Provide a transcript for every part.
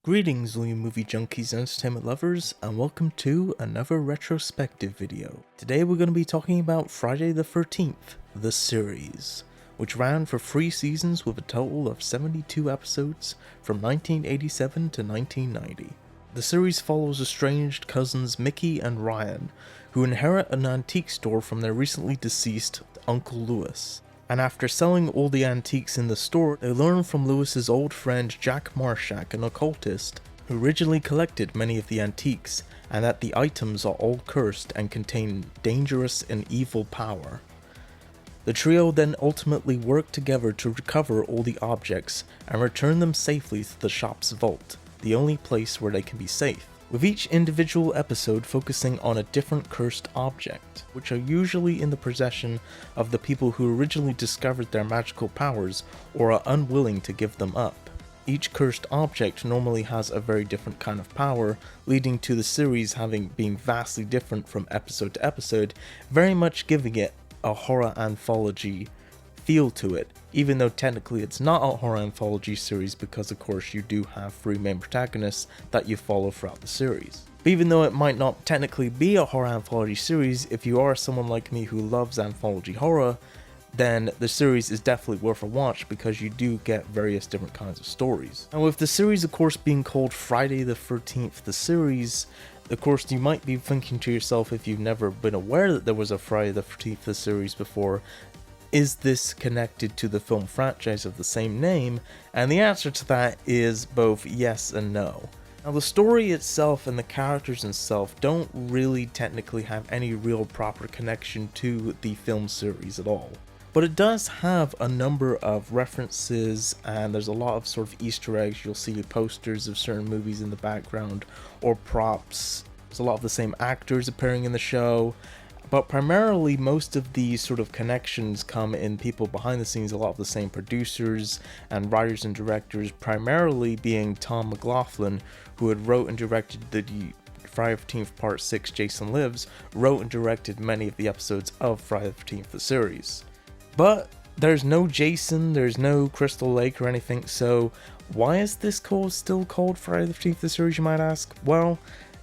Greetings all you movie junkies and entertainment lovers, and welcome to another retrospective video. Today we're going to be talking about Friday the 13th, the series, which ran for 3 seasons with a total of 72 episodes from 1987 to 1990. The series follows estranged cousins Mickey and Ryan, who inherit an antique store from their recently deceased Uncle Lewis. And after selling all the antiques in the store, they learn from Lewis's old friend Jack Marshak, an occultist, who originally collected many of the antiques, and that the items are all cursed and contain dangerous and evil power. The trio then ultimately work together to recover all the objects and return them safely to the shop's vault, the only place where they can be safe, with each individual episode focusing on a different cursed object, which are usually in the possession of the people who originally discovered their magical powers or are unwilling to give them up. Each cursed object normally has a very different kind of power, leading to the series being vastly different from episode to episode, very much giving it a horror anthology feel to it, even though technically it's not a horror anthology series because of course you do have 3 main protagonists that you follow throughout the series. But even though it might not technically be a horror anthology series, if you are someone like me who loves anthology horror, then the series is definitely worth a watch because you do get various different kinds of stories. And with the series of course being called Friday the 13th the series, of course you might be thinking to yourself, if you've never been aware that there was a Friday the 13th the series before, is this connected to the film franchise of the same name? And the answer to that is both yes and no. Now the story itself and the characters themselves don't really technically have any real proper connection to the film series at all. But it does have a number of references, and there's a lot of sort of Easter eggs. You'll see posters of certain movies in the background or props. There's a lot of the same actors appearing in the show. But primarily, most of these sort of connections come in people behind the scenes, a lot of the same producers and writers and directors, primarily being Tom McLaughlin, who had wrote and directed the Friday the 13th Part 6 Jason Lives, wrote and directed many of the episodes of Friday the 13th the series. But there's no Jason, there's no Crystal Lake or anything, so why is this still called Friday the 13th the series, you might ask? Well,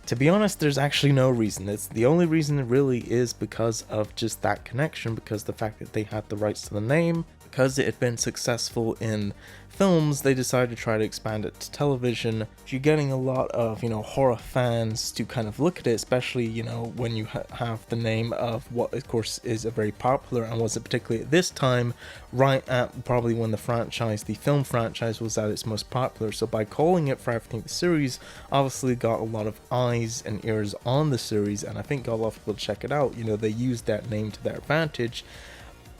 to be honest, there's actually no reason. The only reason it really is because of just that connection, because the fact that they had the rights to the name, because it had been successful in films, they decided to try to expand it to television. You're getting a lot of, horror fans to kind of look at it, especially, when you have the name of what, of course, is a very popular, and was it particularly at this time, right at probably when the film franchise was at its most popular. So by calling it Friday the 13th series, obviously got a lot of eyes and ears on the series, and I think got a lot of people to check it out. They used that name to their advantage.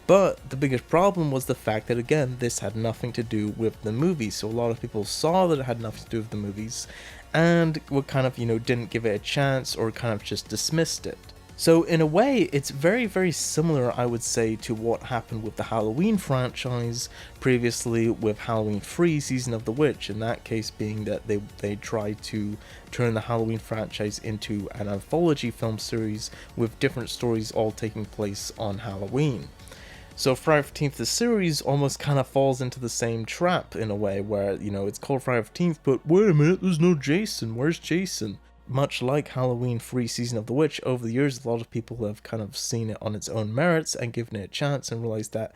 But the biggest problem was the fact that, again, this had nothing to do with the movies. So a lot of people saw that it had nothing to do with the movies and were kind of, didn't give it a chance or kind of just dismissed it. So in a way, it's very, very similar, I would say, to what happened with the Halloween franchise previously with Halloween 3 Season of the Witch. In that case being that they tried to turn the Halloween franchise into an anthology film series with different stories all taking place on Halloween. So Friday the 13th the series almost kind of falls into the same trap in a way where, it's called Friday the 13th, but wait a minute, there's no Jason, where's Jason? Much like Halloween 3 Season of the Witch, over the years a lot of people have kind of seen it on its own merits and given it a chance and realized that,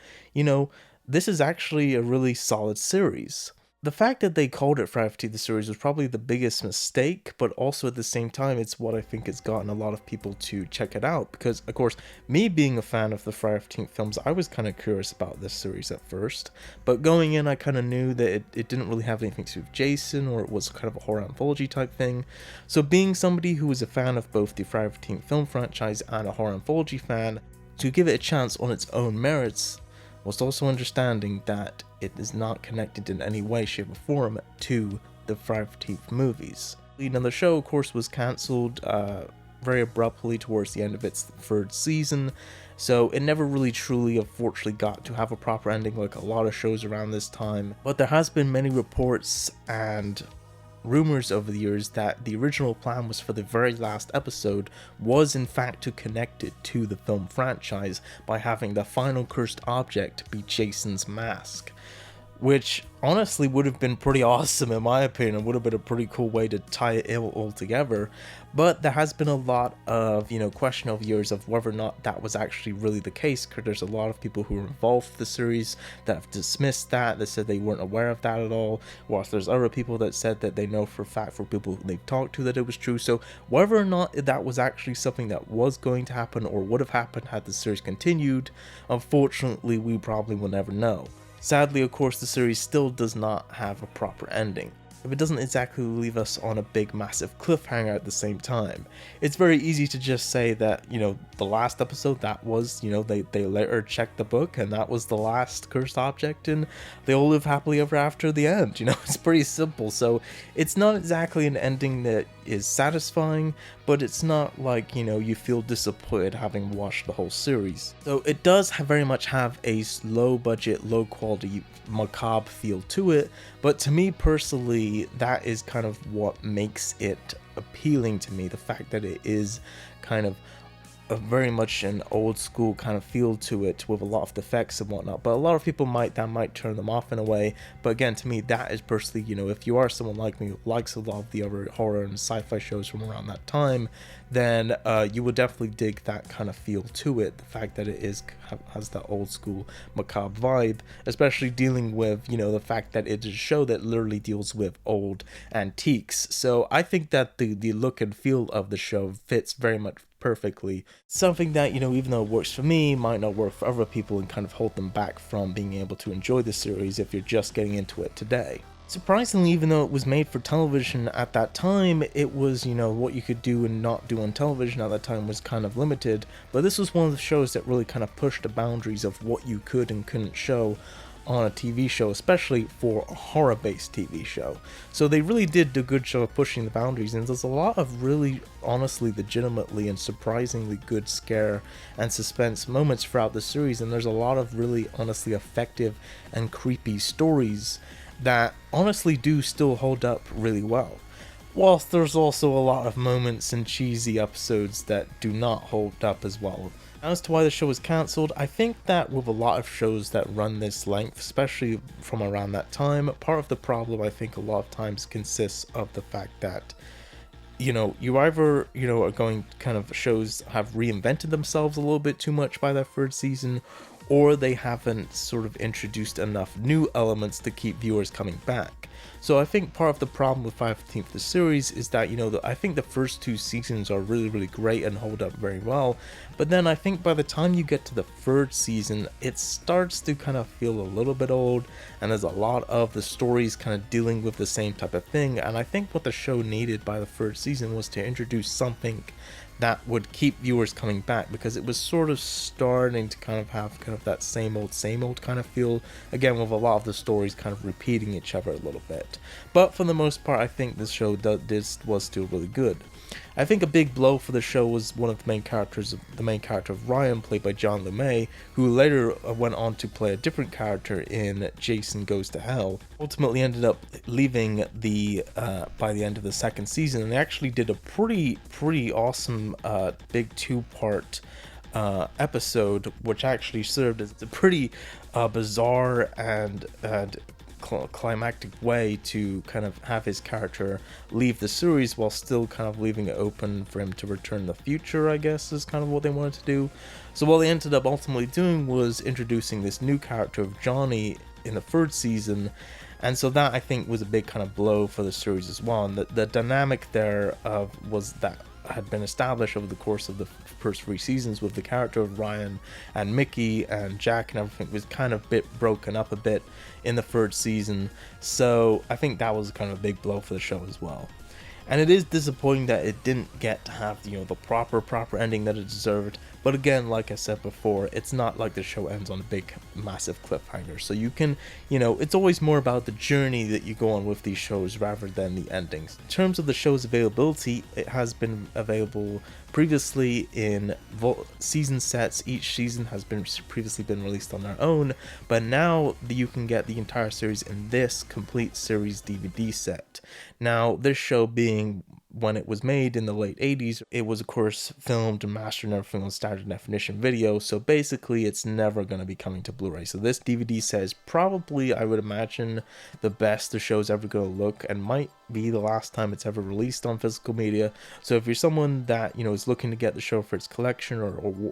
this is actually a really solid series. The fact that they called it Friday the 13th the series was probably the biggest mistake, but also at the same time, it's what I think has gotten a lot of people to check it out. Because, of course, me being a fan of the Friday the 13th films, I was kind of curious about this series at first. But going in, I kind of knew that it didn't really have anything to do with Jason, or it was kind of a horror anthology type thing. So being somebody who was a fan of both the Friday the 13th film franchise and a horror anthology fan, to give it a chance on its own merits, whilst also understanding that it is not connected in any way, shape, or form to the Friday the 13th movies. Now, the show, of course, was cancelled very abruptly towards the end of its 3rd season, so it never really truly, unfortunately, got to have a proper ending like a lot of shows around this time. But there has been many reports and rumors over the years that the original plan was for the very last episode was in fact to connect it to the film franchise by having the final cursed object be Jason's mask. which honestly would have been pretty awesome in my opinion. It would have been a pretty cool way to tie it all together. But there has been a lot of, question over years of whether or not that was actually really the case, because there's a lot of people who are involved with the series that have dismissed that said they weren't aware of that at all, whilst there's other people that said that they know for a fact for people who they've talked to that it was true. So whether or not that was actually something that was going to happen or would have happened had the series continued, unfortunately we probably will never know. Sadly, of course, the series still does not have a proper ending. If it doesn't exactly leave us on a big massive cliffhanger at the same time. It's very easy to just say that, the last episode, that was, they let her check the book and that was the last cursed object and they all live happily ever after the end. It's pretty simple. So it's not exactly an ending that is satisfying, but it's not like, you feel disappointed having watched the whole series. So it does very much have a low budget, low quality, macabre feel to it, but to me personally, that is kind of what makes it appealing to me. The fact that it is kind of very much an old school kind of feel to it with a lot of effects and whatnot, but a lot of people might turn them off in a way. But again, to me, that is personally, if you are someone like me who likes a lot of the other horror and sci-fi shows from around that time, then you will definitely dig that kind of feel to it. The fact that it has that old school macabre vibe, especially dealing with, the fact that it is a show that literally deals with old antiques. So I think that the look and feel of the show fits very much perfectly. Something that, even though it works for me, might not work for other people and kind of hold them back from being able to enjoy the series if you're just getting into it today. Surprisingly, even though it was made for television at that time, it was, what you could do and not do on television at that time was kind of limited, but this was one of the shows that really kind of pushed the boundaries of what you could and couldn't show on a TV show, especially for a horror-based TV show. So they really did a good job of pushing the boundaries, and there's a lot of really, honestly, legitimately and surprisingly good scare and suspense moments throughout the series, and there's a lot of really, honestly, effective and creepy stories that honestly do still hold up really well. Whilst there's also a lot of moments and cheesy episodes that do not hold up as well. As to why the show was cancelled, I think that with a lot of shows that run this length, especially from around that time, part of the problem I think a lot of times consists of the fact that you either, are going kind of shows have reinvented themselves a little bit too much by that third season, or they haven't sort of introduced enough new elements to keep viewers coming back. So I think part of the problem with 15th the series is that, I think the first two seasons are really, really great and hold up very well, but then I think by the time you get to the third season, it starts to kind of feel a little bit old, and there's a lot of the stories kind of dealing with the same type of thing, and I think what the show needed by the third season was to introduce something that would keep viewers coming back, because it was sort of starting to kind of have kind of that same old kind of feel, again with a lot of the stories kind of repeating each other a little bit. But for the most part, I think this show was still really good. I think a big blow for the show was one of the main characters, the main character of Ryan, played by John LeMay, who later went on to play a different character in Jason Goes to Hell. Ultimately ended up leaving by the end of the second season, and they actually did a pretty awesome big two-part episode, which actually served as a pretty bizarre and climactic way to kind of have his character leave the series while still kind of leaving it open for him to return in the future, I guess is kind of what they wanted to do. So what they ended up ultimately doing was introducing this new character of Johnny in the third season, and so that I think was a big kind of blow for the series as well. And the dynamic there was that had been established over the course of the first 3 seasons with the character of Ryan and Mickey and Jack and everything was kind of broken up a bit in the third season. So I think that was kind of a big blow for the show as well. And it is disappointing that it didn't get to have, the proper ending that it deserved. But again, like I said before, it's not like the show ends on a big, massive cliffhanger. So you can, it's always more about the journey that you go on with these shows rather than the endings. In terms of the show's availability, it has been available previously in season sets. Each season has previously been released on their own, but now you can get the entire series in this complete series DVD set. Now, this show being when it was made in the late 80s, it was of course filmed and mastered and everything on standard definition video, so basically it's never going to be coming to Blu-ray. So this DVD set is probably, I would imagine, the best the show's ever going to look, and might be the last time it's ever released on physical media. So if you're someone that, you know, is looking to get the show for its collection, or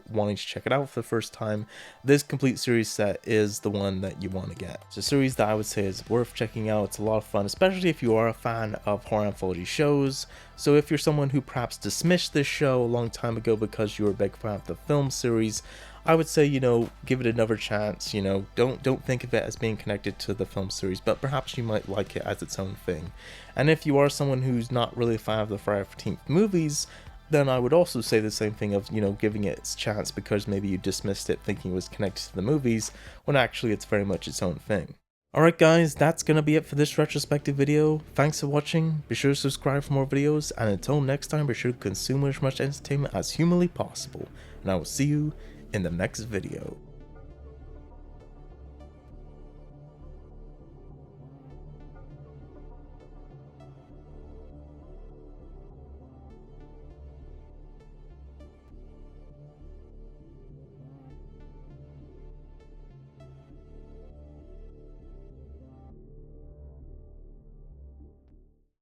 wanting to check it out for the first time, this complete series set is the one that you want to get. It's a series that I would say is worth checking out. It's a lot of fun, especially if you are a fan of horror anthology shows. So if you're someone who perhaps dismissed this show a long time ago because you were a big fan of the film series, I would say, you know, give it another chance. You know, don't think of it as being connected to the film series, but perhaps you might like it as its own thing. And if you are someone who's not really a fan of the Friday the 13th movies, then I would also say the same thing of, you know, giving it its chance, because maybe you dismissed it thinking it was connected to the movies, when actually it's very much its own thing. Alright guys, that's gonna be it for this retrospective video. Thanks for watching, be sure to subscribe for more videos, and until next time, be sure to consume as much entertainment as humanly possible, and I will see you in the next video.